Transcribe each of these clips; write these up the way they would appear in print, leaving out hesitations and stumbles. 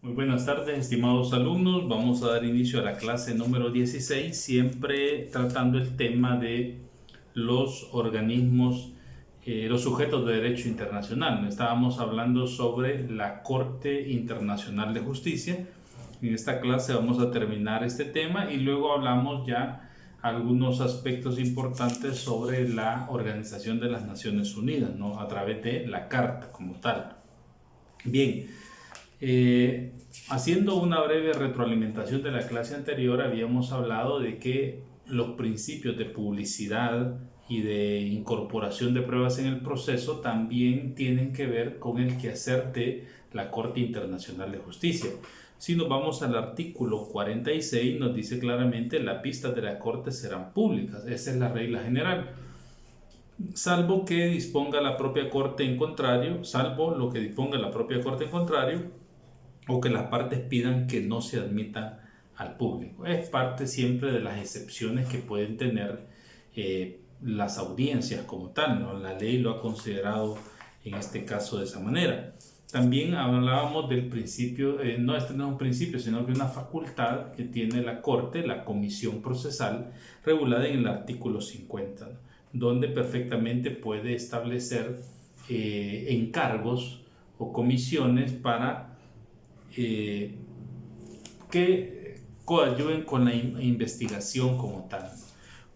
Muy buenas tardes, estimados alumnos. Vamos a dar inicio a la clase número 16, siempre tratando el tema de los organismos, los sujetos de derecho internacional. Estábamos hablando sobre la Corte Internacional de Justicia. En esta clase vamos a terminar este tema y luego hablamos ya algunos aspectos importantes sobre la Organización de las Naciones Unidas, ¿no? A través de la Carta como tal. Bien. Haciendo una breve retroalimentación de la clase anterior, habíamos hablado de que los principios de publicidad y de incorporación de pruebas en el proceso también tienen que ver con el quehacer de la Corte Internacional de Justicia. Si nos vamos al artículo 46, nos dice claramente las pistas de la Corte serán públicas. Esa es la regla general. Salvo que disponga la propia Corte en contrario, salvo lo que disponga la propia Corte en contrario, o que las partes pidan que no se admita al público. Es parte siempre de las excepciones que pueden tener las audiencias como tal, ¿no? La ley lo ha considerado en este caso de esa manera. También hablábamos del principio, este no es un principio, sino que una facultad que tiene la Corte, la Comisión Procesal, regulada en el artículo 50, ¿no? Donde perfectamente puede establecer encargos o comisiones para que coadyuven con la investigación como tal.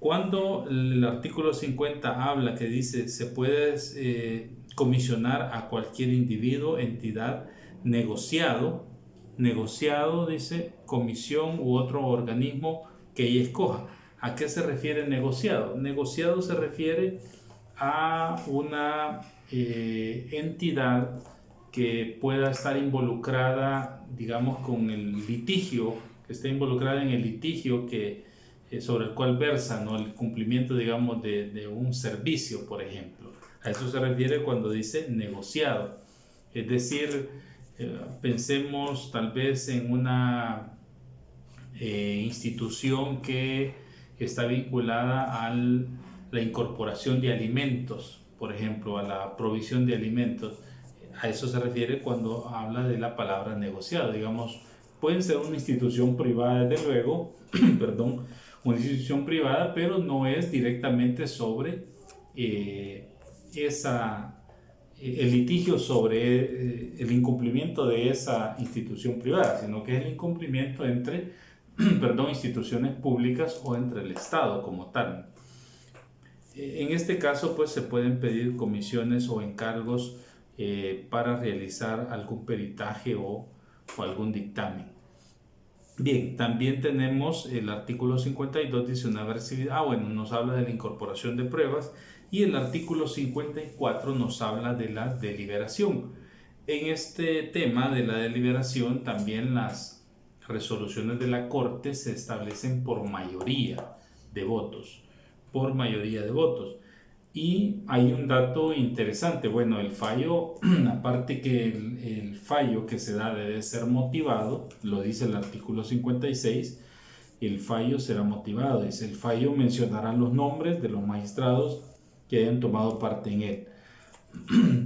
Cuando el artículo 50 habla que dice se puede comisionar a cualquier individuo, entidad, negociado, dice comisión u otro organismo que ella escoja. ¿A qué se refiere negociado? Negociado se refiere a una entidad que pueda estar involucrada, digamos, con el litigio, que esté involucrada en el litigio sobre el cual versa, ¿no? El cumplimiento, digamos, de un servicio, por ejemplo. A eso se refiere cuando dice negociado. Es decir, pensemos tal vez en una institución que está vinculada a la incorporación de alimentos, por ejemplo, a la provisión de alimentos. A eso se refiere cuando habla de la palabra negociado. Digamos, pueden ser una institución privada, desde luego, perdón, una institución privada, pero no es directamente sobre el litigio sobre el incumplimiento de esa institución privada, sino que es el incumplimiento entre perdón, instituciones públicas o entre el Estado como tal. En este caso, pues se pueden pedir comisiones o encargos para realizar algún peritaje o algún dictamen. Bien, también tenemos el artículo 52, dice una agresividad, nos habla de la incorporación de pruebas, y el artículo 54 nos habla de la deliberación. En este tema de la deliberación también las resoluciones de la Corte se establecen por mayoría de votos, por mayoría de votos. Y hay un dato interesante. Bueno, el fallo, aparte que el fallo que se da debe ser motivado, lo dice el artículo 56, el fallo será motivado. Dice, el fallo mencionará los nombres de los magistrados que hayan tomado parte en él.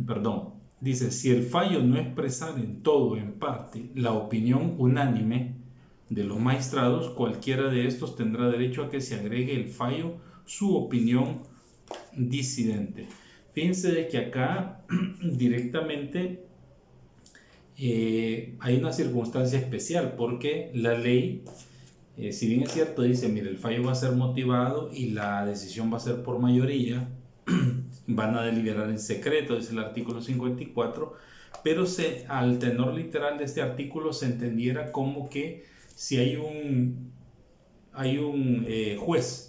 Perdón. Dice, si el fallo no expresara en todo o en parte la opinión unánime de los magistrados, cualquiera de estos tendrá derecho a que se agregue el fallo su opinión disidente. Fíjense de que acá directamente hay una circunstancia especial, porque la ley, si bien es cierto, dice, mire, el fallo va a ser motivado y la decisión va a ser por mayoría, van a deliberar en secreto, dice el artículo 54, pero al tenor literal de este artículo se entendiera como que si hay un juez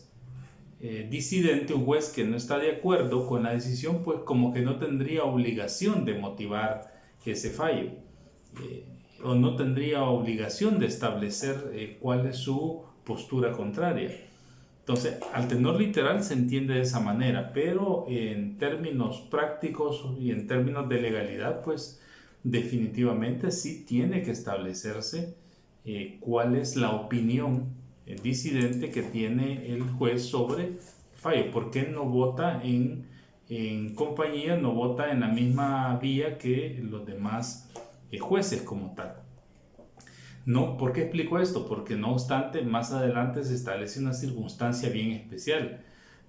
disidente, un juez que no está de acuerdo con la decisión, pues como que no tendría obligación de motivar ese fallo, o no tendría obligación de establecer cuál es su postura contraria. Entonces, al tenor literal se entiende de esa manera, pero en términos prácticos y en términos de legalidad, pues definitivamente sí tiene que establecerse cuál es la opinión disidente que tiene el juez sobre el fallo. ¿Por qué no vota en compañía, no vota en la misma vía que los demás jueces como tal? No, ¿por qué explico esto? Porque no obstante, más adelante se establece una circunstancia bien especial.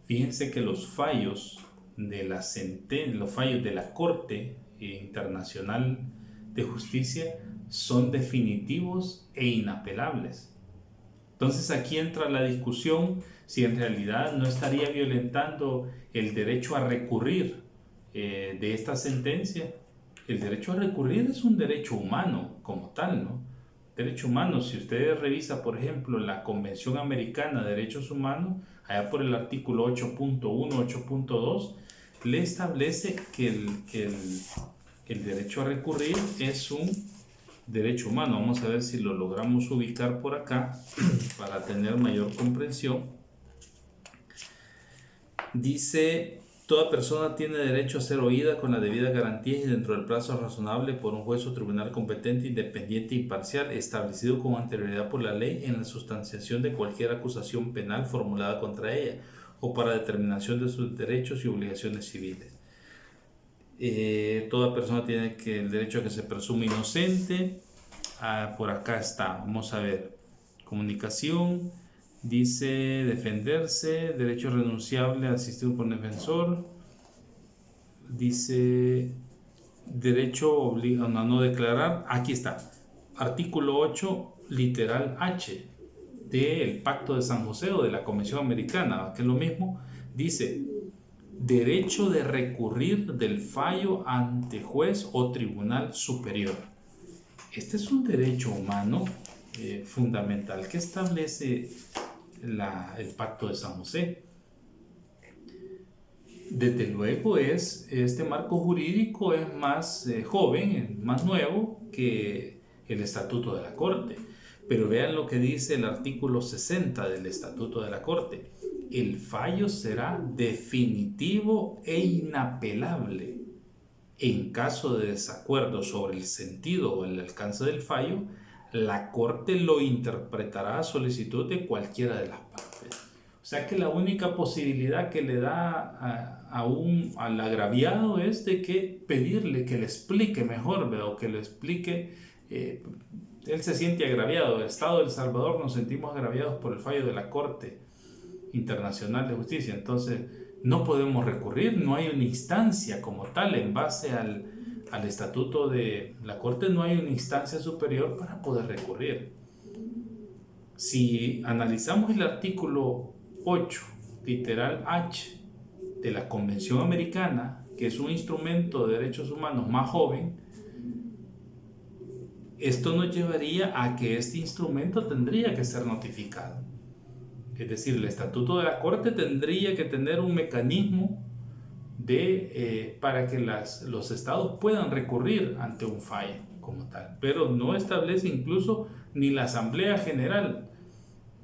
Fíjense que los fallos de los fallos de la Corte Internacional de Justicia son definitivos e inapelables. Entonces aquí entra la discusión si en realidad no estaría violentando el derecho a recurrir de esta sentencia. El derecho a recurrir es un derecho humano como tal, ¿no? Derecho humano, si ustedes revisan, por ejemplo, la Convención Americana de Derechos Humanos, allá por el artículo 8.1, 8.2, le establece que el derecho a recurrir es un derecho humano. Vamos a ver si lo logramos ubicar por acá para tener mayor comprensión. Dice: toda persona tiene derecho a ser oída con la debida garantía y dentro del plazo razonable por un juez o tribunal competente, independiente e imparcial, establecido con anterioridad por la ley en la sustanciación de cualquier acusación penal formulada contra ella o para determinación de sus derechos y obligaciones civiles. Toda persona tiene el derecho a que se presume inocente. Por acá está, vamos a ver, comunicación, dice defenderse, derecho renunciable asistido por un defensor, dice derecho obligado a no declarar. Aquí está, artículo 8, literal H del Pacto de San José o de la Convención Americana, que es lo mismo, dice: derecho de recurrir del fallo ante juez o tribunal superior. Este es un derecho humano fundamental que establece el Pacto de San José. Desde luego este marco jurídico es más joven, más nuevo que el Estatuto de la Corte. Pero vean lo que dice el artículo 60 del Estatuto de la Corte: el fallo será definitivo e inapelable. En caso de desacuerdo sobre el sentido o el alcance del fallo, la Corte lo interpretará a solicitud de cualquiera de las partes. O sea que la única posibilidad que le da al agraviado es de que pedirle que le explique mejor, ¿verdad? O que le explique. Él se siente agraviado. El Estado de El Salvador nos sentimos agraviados por el fallo de la Corte Internacional de Justicia. Entonces no podemos recurrir, no hay una instancia como tal en base al estatuto de la Corte, no hay una instancia superior para poder recurrir. Si analizamos el artículo 8, literal H, de la Convención Americana, que es un instrumento de derechos humanos más joven, esto nos llevaría a que este instrumento tendría que ser notificado. Es decir, el Estatuto de la Corte tendría que tener un mecanismo para que los estados puedan recurrir ante un fallo como tal, pero no establece incluso ni la Asamblea General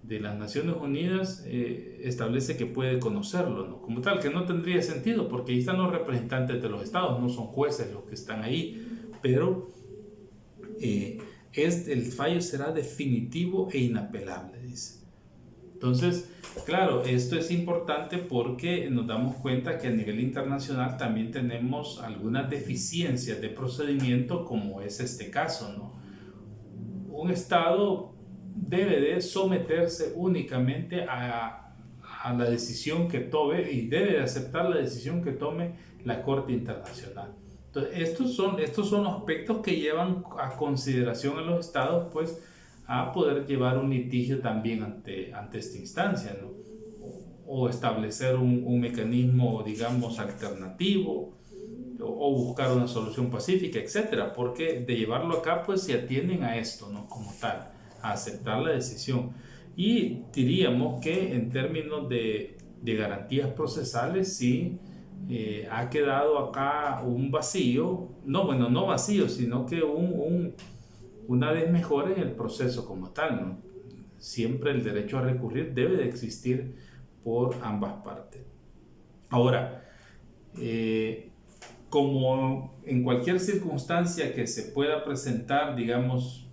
de las Naciones Unidas establece que puede conocerlo, ¿no? Como tal, que no tendría sentido porque ahí están los representantes de los estados, no son jueces los que están ahí, pero el fallo será definitivo e inapelable, dice. Entonces, claro, esto es importante porque nos damos cuenta que a nivel internacional también tenemos algunas deficiencias de procedimiento, como es este caso, ¿no? Un Estado debe de someterse únicamente a la decisión que tome y debe de aceptar la decisión que tome la Corte Internacional. Entonces, estos son los aspectos que llevan a consideración a los Estados, pues, a poder llevar un litigio también ante esta instancia, ¿no? O establecer un mecanismo, digamos, alternativo, o buscar una solución pacífica, etcétera, porque de llevarlo acá, pues se atienden a esto, ¿no? Como tal, a aceptar la decisión. Y diríamos que en términos de garantías procesales, sí, ha quedado acá un vacío, no vacío, sino que una desmejora en el proceso como tal, ¿no? Siempre el derecho a recurrir debe de existir por ambas partes. Ahora, como en cualquier circunstancia que se pueda presentar, digamos,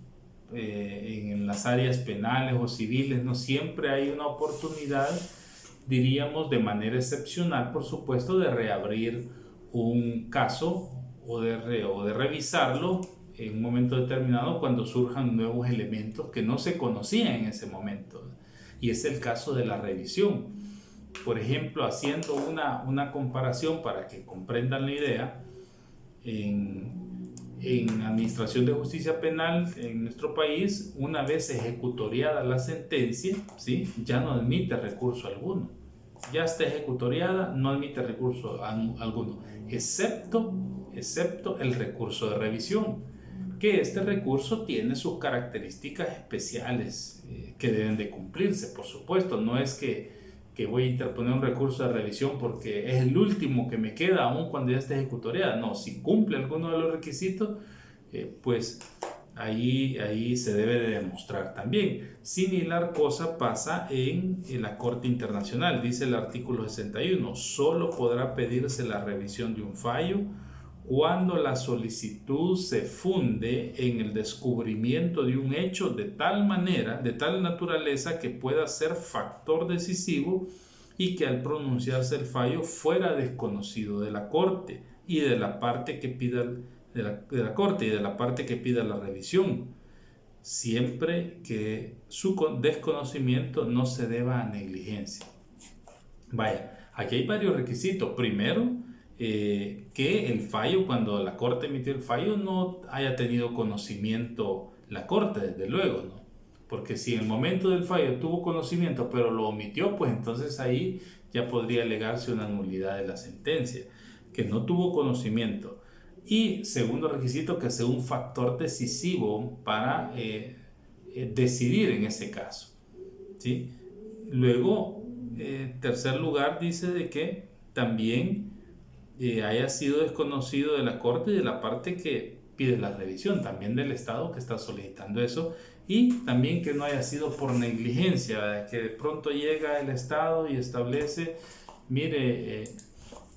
en las áreas penales o civiles, no siempre hay una oportunidad, diríamos, de manera excepcional, por supuesto, de reabrir un caso o de revisarlo en un momento determinado cuando surjan nuevos elementos que no se conocían en ese momento. Y es el caso de la revisión. Por ejemplo, haciendo una comparación para que comprendan la idea, en Administración de Justicia Penal en nuestro país, una vez ejecutoriada la sentencia, ¿sí?, ya no admite recurso alguno. Ya está ejecutoriada, no admite recurso alguno, excepto el recurso de revisión, que este recurso tiene sus características especiales que deben de cumplirse, por supuesto. No es que voy a interponer un recurso de revisión porque es el último que me queda aún cuando ya esté ejecutoriada. No, si cumple alguno de los requisitos, pues ahí se debe de demostrar también. Similar cosa pasa en la Corte Internacional. Dice el artículo 61, solo podrá pedirse la revisión de un fallo cuando la solicitud se funde en el descubrimiento de un hecho de tal manera, de tal naturaleza que pueda ser factor decisivo y que al pronunciarse el fallo fuera desconocido de la Corte y de la parte que pida de la Corte y de la parte que pida la revisión, siempre que su desconocimiento no se deba a negligencia. Vaya, aquí hay varios requisitos. Primero, que el fallo, cuando la Corte emitió el fallo, no haya tenido conocimiento la Corte, desde luego, ¿no? Porque si en el momento del fallo tuvo conocimiento pero lo omitió, pues entonces ahí ya podría alegarse una nulidad de la sentencia, que no tuvo conocimiento. Y segundo requisito, que sea un factor decisivo para decidir en ese caso, ¿sí? Luego, tercer lugar, dice de que también haya sido desconocido de la Corte y de la parte que pide la revisión, también del Estado que está solicitando eso, y también que no haya sido por negligencia, ¿verdad? Que de pronto llega el Estado y establece, mire,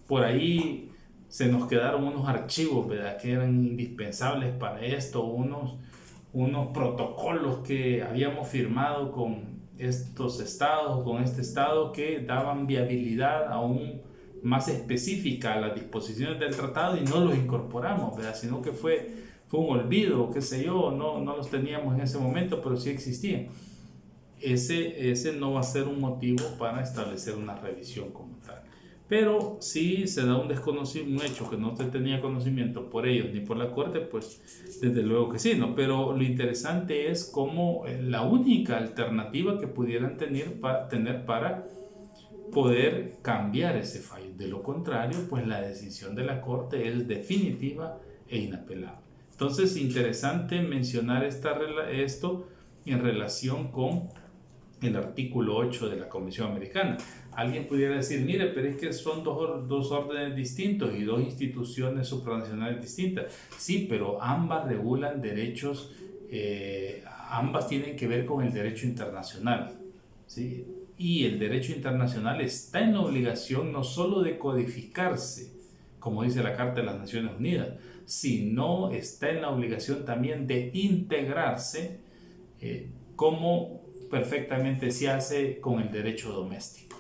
por ahí se nos quedaron unos archivos, ¿verdad?, que eran indispensables para esto, unos protocolos que habíamos firmado con estos estados, con este estado, que daban viabilidad aún más específica a las disposiciones del tratado y no los incorporamos, ¿verdad?, sino que fue un olvido, qué sé yo, no los teníamos en ese momento, pero sí existían. Ese no va a ser un motivo para establecer una revisión como tal. Pero si se da un hecho que no se tenía conocimiento por ellos ni por la Corte, pues desde luego que sí, ¿no? Pero lo interesante es cómo la única alternativa que pudieran tener para poder cambiar ese fallo. De lo contrario, pues la decisión de la Corte es definitiva e inapelable. Entonces, interesante mencionar esto en relación con el artículo 8 de la Convención Americana. Alguien pudiera decir, mire, pero es que son dos órdenes distintos y dos instituciones supranacionales distintas. Sí, pero ambas regulan derechos, ambas tienen que ver con el derecho internacional, ¿sí? Y el derecho internacional está en la obligación no solo de codificarse, como dice la Carta de las Naciones Unidas, sino está en la obligación también de integrarse, como perfectamente se hace con el derecho doméstico.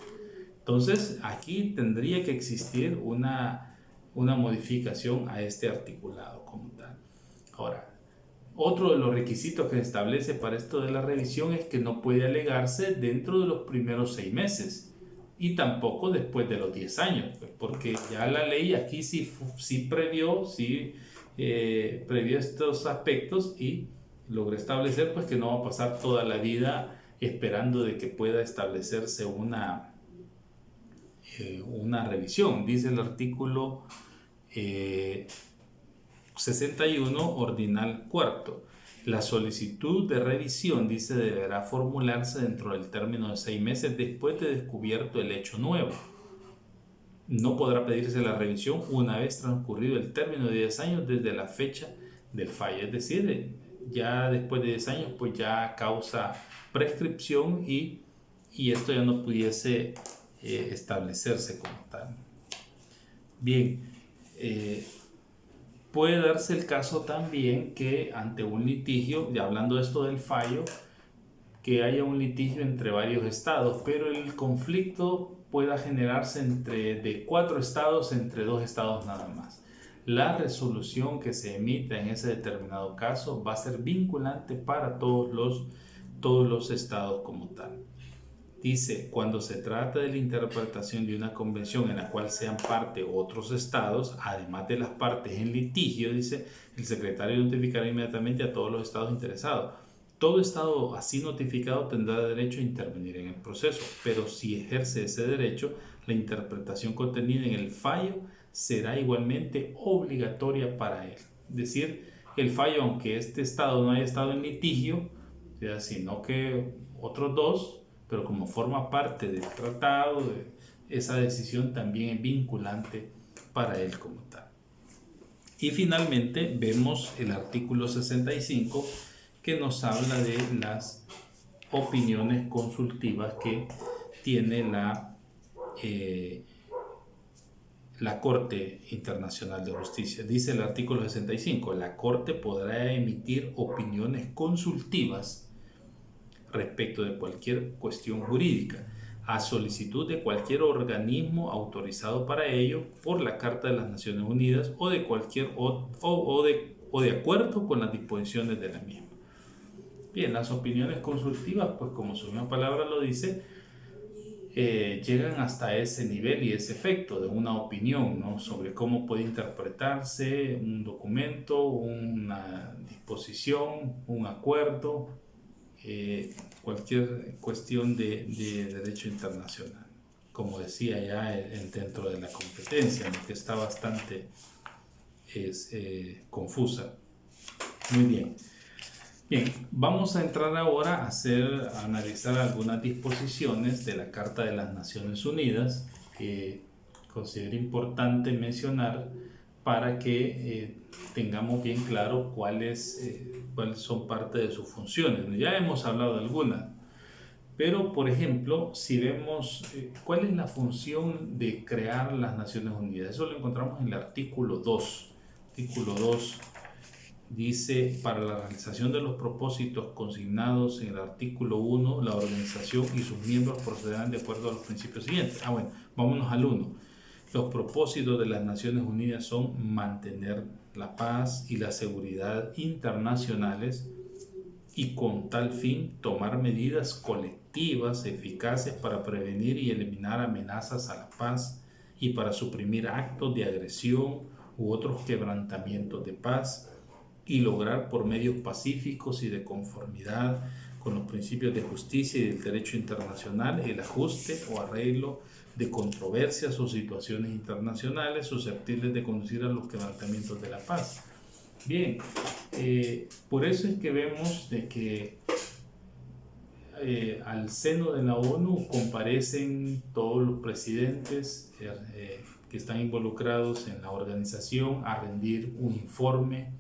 Entonces, aquí tendría que existir una modificación a este articulado como tal. Ahora, otro de los requisitos que se establece para esto de la revisión es que no puede alegarse dentro de los primeros 6 meses y tampoco después de los 10 años, pues, porque ya la ley aquí sí previó estos aspectos y logró establecer pues que no va a pasar toda la vida esperando de que pueda establecerse una revisión. Dice el artículo 61, ordinal cuarto. La solicitud de revisión, dice, deberá formularse dentro del término de 6 meses después de descubierto el hecho nuevo. No podrá pedirse la revisión una vez transcurrido el término de 10 años desde la fecha del fallo. Es decir, ya después de 10 años, pues ya causa prescripción y esto ya no pudiese establecerse como tal. Bien, puede darse el caso también que ante un litigio, ya hablando de esto del fallo, que haya un litigio entre varios estados, pero el conflicto pueda generarse de 4 estados entre 2 estados nada más. la resolución que se emita en ese determinado caso va a ser vinculante para todos los estados como tal. Dice, cuando se trata de la interpretación de una convención en la cual sean parte otros estados, además de las partes en litigio, dice, el secretario notificará inmediatamente a todos los estados interesados. Todo estado así notificado tendrá derecho a intervenir en el proceso, pero si ejerce ese derecho, la interpretación contenida en el fallo será igualmente obligatoria para él. Es decir, el fallo, aunque este estado no haya estado en litigio, sino que otros dos, pero como forma parte del tratado, esa decisión también es vinculante para él como tal. Y finalmente vemos el artículo 65 que nos habla de las opiniones consultivas que tiene la Corte Internacional de Justicia. Dice el artículo 65, la Corte podrá emitir opiniones consultivas respecto de cualquier cuestión jurídica, a solicitud de cualquier organismo autorizado para ello por la Carta de las Naciones Unidas o de cualquier o de acuerdo con las disposiciones de la misma. Bien, las opiniones consultivas, pues como su misma palabra lo dice, llegan hasta ese nivel y ese efecto de una opinión, ¿no?, sobre cómo puede interpretarse un documento, una disposición, un acuerdo, cualquier cuestión de derecho internacional, como decía ya dentro de la competencia, ¿no?, que está bastante confusa. Muy bien. Bien, vamos a entrar ahora a analizar algunas disposiciones de la Carta de las Naciones Unidas que considero importante mencionar para que tengamos bien claro cuáles son parte de sus funciones. Ya hemos hablado de algunas, pero por ejemplo, si vemos cuál es la función de crear las Naciones Unidas, eso lo encontramos en el artículo 2. Artículo 2 dice, para la realización de los propósitos consignados en el artículo 1, la organización y sus miembros procederán de acuerdo a los principios siguientes. Bueno, vámonos al 1. Los propósitos de las Naciones Unidas son mantener la paz y la seguridad internacionales y con tal fin tomar medidas colectivas eficaces para prevenir y eliminar amenazas a la paz y para suprimir actos de agresión u otros quebrantamientos de paz y lograr por medios pacíficos y de conformidad con los principios de justicia y del derecho internacional el ajuste o arreglo de controversias o situaciones internacionales susceptibles de conducir a los quebrantamientos de la paz. Bien, por eso es que vemos de que al seno de la ONU comparecen todos los presidentes que están involucrados en la organización a rendir un informe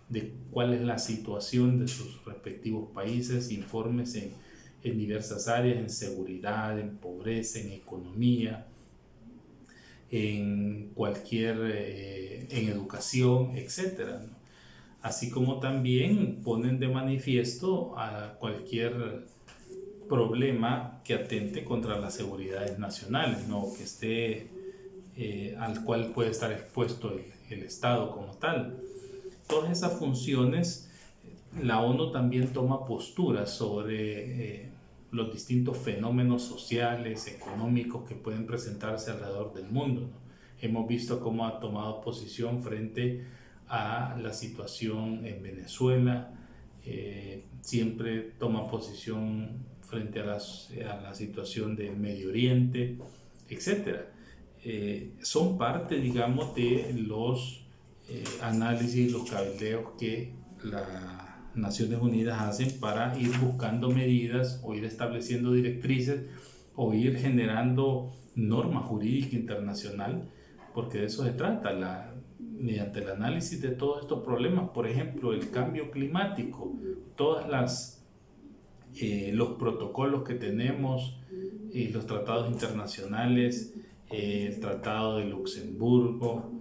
de cuál es la situación de sus respectivos países, informes en diversas áreas, en seguridad, en pobreza, en economía, en en educación, etc., ¿no? Así como también ponen de manifiesto a cualquier problema que atente contra las seguridades nacionales, ¿no?, que esté al cual puede estar expuesto el Estado como tal. Todas esas funciones, la ONU también toma posturas sobre los distintos fenómenos sociales, económicos que pueden presentarse alrededor del mundo, ¿no? Hemos visto cómo ha tomado posición frente a la situación en Venezuela, siempre toma posición frente a la situación del Medio Oriente, etc. Son parte, digamos, de los análisis, los cabildeos que las Naciones Unidas hacen para ir buscando medidas o ir estableciendo directrices o ir generando norma jurídica internacional, porque de eso se trata, mediante el análisis de todos estos problemas, por ejemplo, el cambio climático, los protocolos que tenemos, los tratados internacionales, el Tratado de Luxemburgo,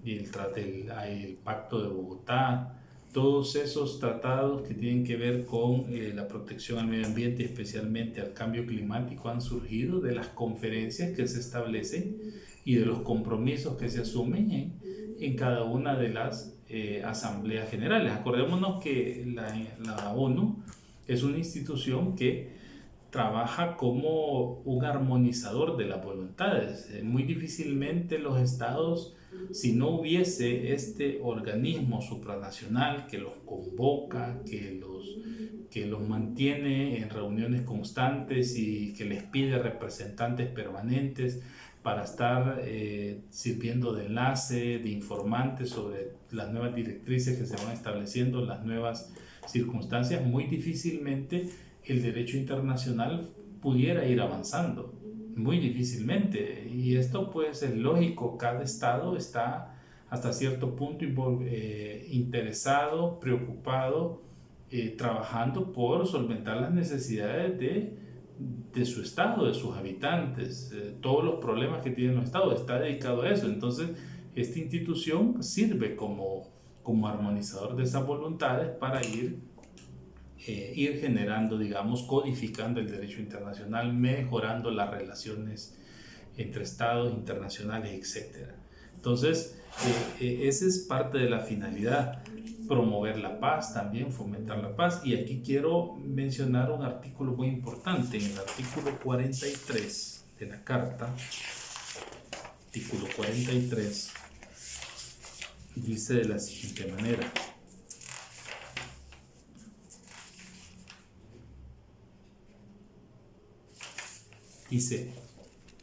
el Pacto de Bogotá, todos esos tratados que tienen que ver con la protección al medio ambiente y especialmente al cambio climático han surgido de las conferencias que se establecen y de los compromisos que se asumen en cada una de las asambleas generales. Acordémonos que la ONU es una institución que trabaja como un armonizador de las voluntades. Muy difícilmente los estados, si no hubiese este organismo supranacional que los convoca, que los mantiene en reuniones constantes y que les pide representantes permanentes para estar sirviendo de enlace, de informantes sobre las nuevas directrices que se van estableciendo, las nuevas circunstancias, muy difícilmente el derecho internacional pudiera ir avanzando, muy difícilmente. Y esto pues es lógico, cada estado está hasta cierto punto interesado, preocupado, trabajando por solventar las necesidades de su estado, de sus habitantes. Todos los problemas que tiene el estado está dedicado a eso. Entonces esta institución sirve como armonizador de esas voluntades para ir generando, digamos, codificando el derecho internacional, mejorando las relaciones entre estados internacionales, etc. Entonces, esa es parte de la finalidad, promover la paz, también fomentar la paz. Y aquí quiero mencionar un artículo muy importante, en el artículo 43 de la Carta, artículo 43, dice de la siguiente manera: dice,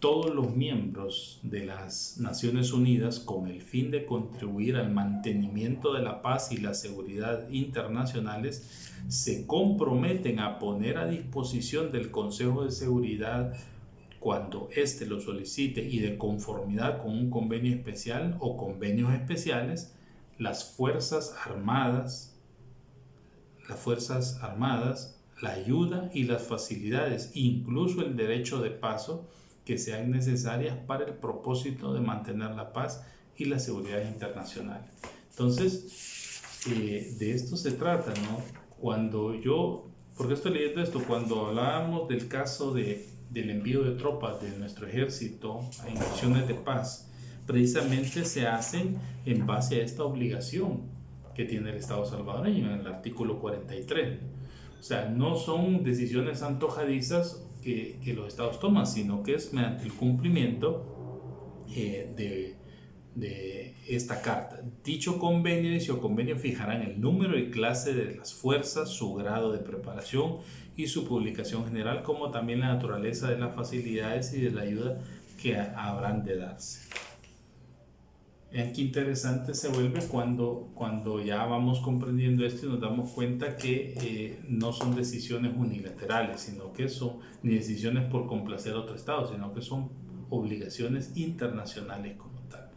todos los miembros de las Naciones Unidas, con el fin de contribuir al mantenimiento de la paz y la seguridad internacionales, se comprometen a poner a disposición del Consejo de Seguridad, cuando éste lo solicite y de conformidad con un convenio especial o convenios especiales, las Fuerzas Armadas, la ayuda y las facilidades, incluso el derecho de paso, que sean necesarias para el propósito de mantener la paz y la seguridad internacional. Entonces, de esto se trata, ¿no? ¿Por qué estoy leyendo esto? Cuando hablábamos del caso del envío de tropas de nuestro ejército en misiones de paz, precisamente se hacen en base a esta obligación que tiene el Estado salvadoreño en el artículo 43. O sea, no son decisiones antojadizas que los estados toman, sino que es mediante el cumplimiento de esta carta. Dicho convenio fijarán el número y clase de las fuerzas, su grado de preparación y su publicación general, como también la naturaleza de las facilidades y de la ayuda que habrán de darse. Qué interesante se vuelve cuando ya vamos comprendiendo esto y nos damos cuenta que no son decisiones unilaterales, sino que son ni decisiones por complacer a otro estado, sino que son obligaciones internacionales como tal.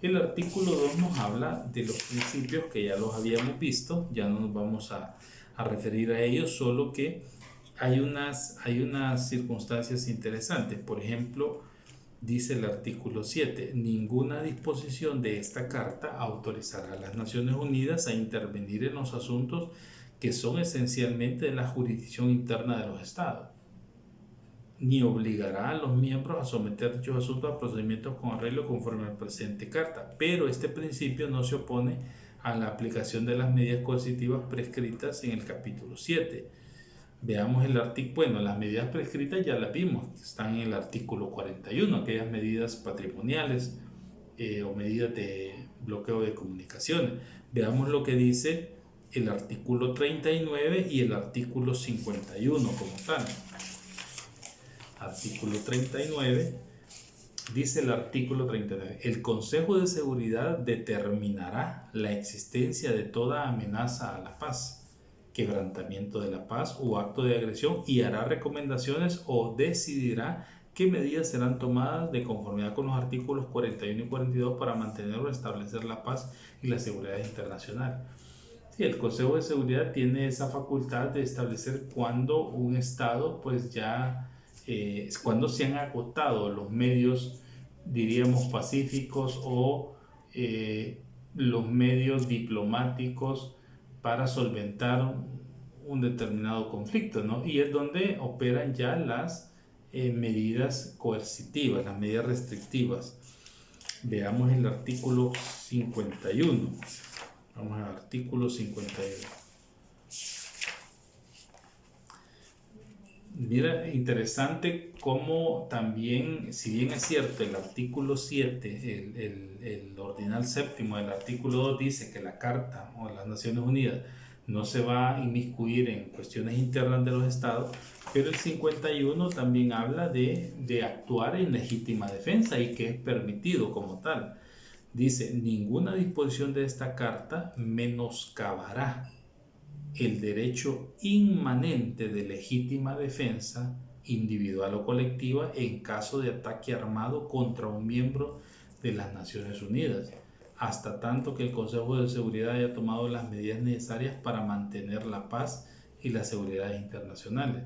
El artículo 2 nos habla de los principios que ya los habíamos visto, ya no nos vamos a referir a ellos, solo que hay unas circunstancias interesantes. Por ejemplo, dice el artículo 7, ninguna disposición de esta carta autorizará a las Naciones Unidas a intervenir en los asuntos que son esencialmente de la jurisdicción interna de los estados, ni obligará a los miembros a someter dichos asuntos a procedimientos con arreglo conforme a la presente carta, pero este principio no se opone a la aplicación de las medidas coercitivas prescritas en el capítulo 7. Veamos el artículo, bueno, las medidas prescritas ya las vimos, están en el artículo 41, aquellas medidas patrimoniales o medidas de bloqueo de comunicaciones. Veamos lo que dice el artículo 39 y el artículo 51 como tal. Artículo 39, dice el artículo 39, el Consejo de Seguridad determinará la existencia de toda amenaza a la paz, quebrantamiento de la paz o acto de agresión y hará recomendaciones o decidirá qué medidas serán tomadas de conformidad con los artículos 41 y 42 para mantener o establecer la paz y la seguridad internacional. Sí, el Consejo de Seguridad tiene esa facultad de establecer cuando un estado pues ya cuando se han agotado los medios, diríamos, pacíficos o los medios diplomáticos para solventar un determinado conflicto, ¿no? Y es donde operan ya las medidas coercitivas, las medidas restrictivas. Veamos el artículo 51. Vamos al artículo 51. Mira, interesante cómo también, si bien es cierto, el artículo 7, el ordinal séptimo del artículo 2 dice que la Carta o las Naciones Unidas no se va a inmiscuir en cuestiones internas de los estados, pero el 51 también habla de actuar en legítima defensa y que es permitido como tal. Dice, ninguna disposición de esta Carta menoscabará el derecho inmanente de legítima defensa individual o colectiva en caso de ataque armado contra un miembro de las Naciones Unidas, hasta tanto que el Consejo de Seguridad haya tomado las medidas necesarias para mantener la paz y la seguridad internacionales.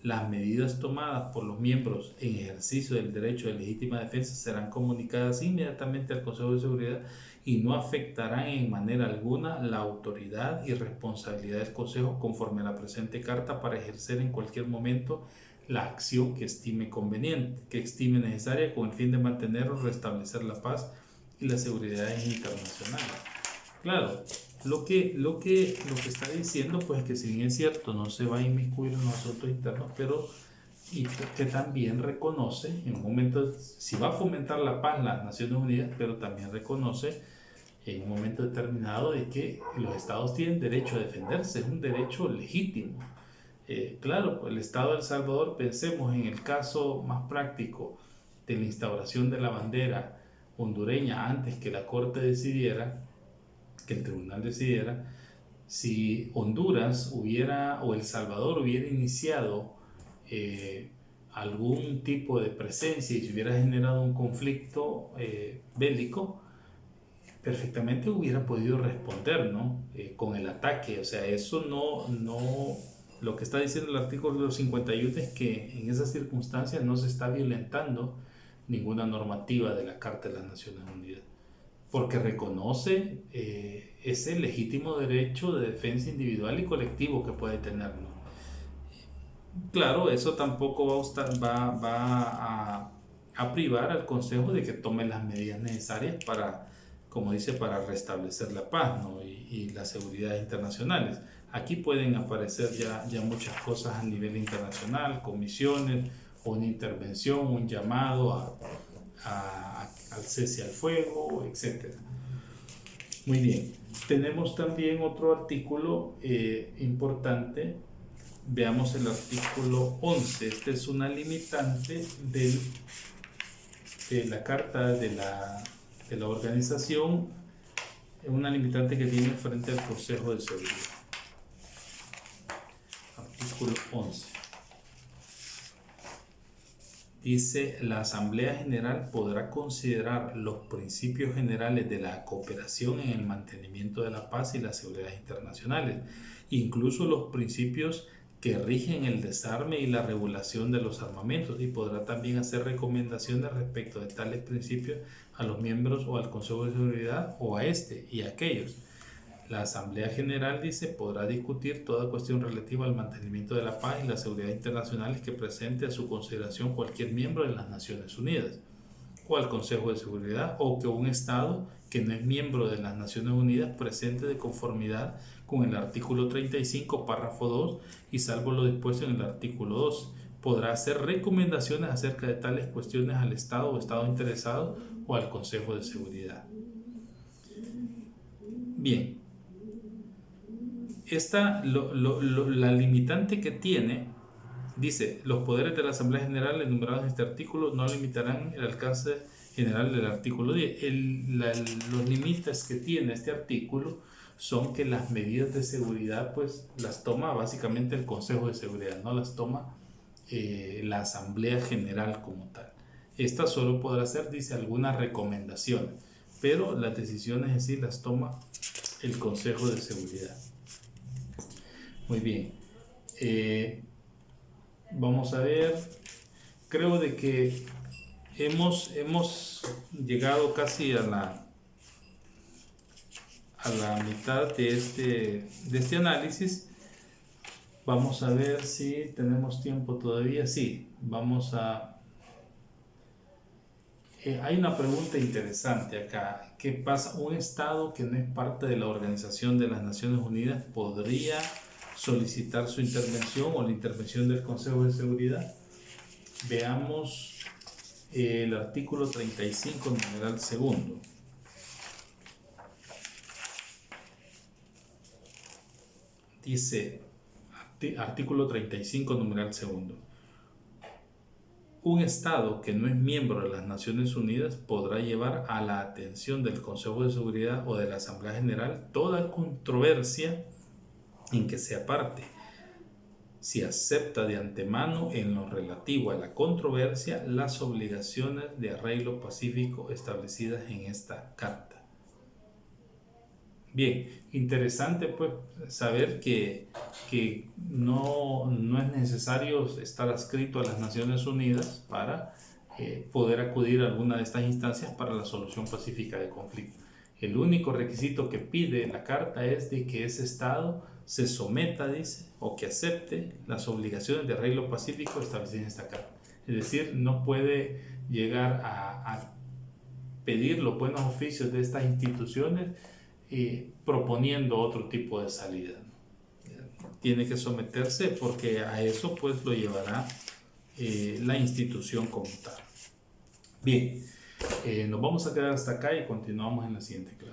Las medidas tomadas por los miembros en ejercicio del derecho de legítima defensa serán comunicadas inmediatamente al Consejo de Seguridad y no afectarán en manera alguna la autoridad y responsabilidad del Consejo conforme a la presente carta para ejercer en cualquier momento la acción que estime conveniente, que estime necesaria con el fin de mantener o restablecer la paz y la seguridad internacional. Claro, lo que está diciendo pues que si bien es cierto no se va a inmiscuir en los asuntos internos, pero y que también reconoce en un momento, si va a fomentar la paz las Naciones Unidas, pero también reconoce en un momento determinado de que los estados tienen derecho a defenderse, es un derecho legítimo. Claro, el Estado de El Salvador, pensemos en el caso más práctico de la instauración de la bandera hondureña antes que la Corte decidiera, que el tribunal decidiera, si Honduras hubiera o El Salvador hubiera iniciado algún tipo de presencia y se hubiera generado un conflicto bélico, perfectamente hubiera podido responder, ¿no? Con el ataque. O sea, eso no, lo que está diciendo el artículo 51 es que en esas circunstancias no se está violentando ninguna normativa de la Carta de las Naciones Unidas, porque reconoce ese legítimo derecho de defensa individual y colectivo que puede tener, ¿no? Claro, eso tampoco va a privar al Consejo de que tome las medidas necesarias para, como dice, para restablecer la paz, ¿no? y las seguridades internacionales. Aquí pueden aparecer ya muchas cosas a nivel internacional, comisiones, una intervención, un llamado al cese al fuego, etc. Muy bien. Tenemos también otro artículo importante. Veamos el artículo 11. Este es una limitante de la carta de la organización, una limitante que tiene frente al Consejo de Seguridad. Artículo 11. Dice, la Asamblea General podrá considerar los principios generales de la cooperación en el mantenimiento de la paz y las seguridades internacionales, incluso los principios que rigen el desarme y la regulación de los armamentos, y podrá también hacer recomendaciones respecto de tales principios a los miembros o al Consejo de Seguridad o a este y a aquellos. La Asamblea General, dice, podrá discutir toda cuestión relativa al mantenimiento de la paz y la seguridad internacionales que presente a su consideración cualquier miembro de las Naciones Unidas o al Consejo de Seguridad, o que un Estado que no es miembro de las Naciones Unidas presente de conformidad con el artículo 35, párrafo 2, y salvo lo dispuesto en el artículo 2. Podrá hacer recomendaciones acerca de tales cuestiones al Estado o Estado interesado o al Consejo de Seguridad. Bien. La limitante que tiene, dice, los poderes de la Asamblea General enumerados en este artículo no limitarán el alcance general del artículo 10. Los límites que tiene este artículo son que las medidas de seguridad pues las toma básicamente el Consejo de Seguridad, no las toma la Asamblea General como tal. Esta solo podrá hacer, dice, algunas recomendaciones, pero las decisiones en sí las toma el Consejo de Seguridad. Muy bien. Vamos a ver. Creo de que hemos llegado casi a la mitad de este análisis. Vamos a ver si tenemos tiempo todavía. Sí, vamos a... Hay una pregunta interesante acá. ¿Qué pasa? ¿Un Estado que no es parte de la Organización de las Naciones Unidas podría solicitar su intervención o la intervención del Consejo de Seguridad? Veamos el artículo 35, numeral segundo. Dice, artículo 35, numeral segundo. Un Estado que no es miembro de las Naciones Unidas podrá llevar a la atención del Consejo de Seguridad o de la Asamblea General toda controversia en que sea parte, si acepta de antemano en lo relativo a la controversia las obligaciones de arreglo pacífico establecidas en esta carta. Bien, interesante pues saber que no es necesario estar adscrito a las Naciones Unidas para poder acudir a alguna de estas instancias para la solución pacífica de conflicto. El único requisito que pide la carta es de que ese Estado se someta, dice, o que acepte las obligaciones de arreglo pacífico establecidas en esta carta. Es decir, no puede llegar a pedir los buenos oficios de estas instituciones proponiendo otro tipo de salida. Tiene que someterse porque a eso pues lo llevará la institución como tal. Bien, nos vamos a quedar hasta acá y continuamos en la siguiente clase.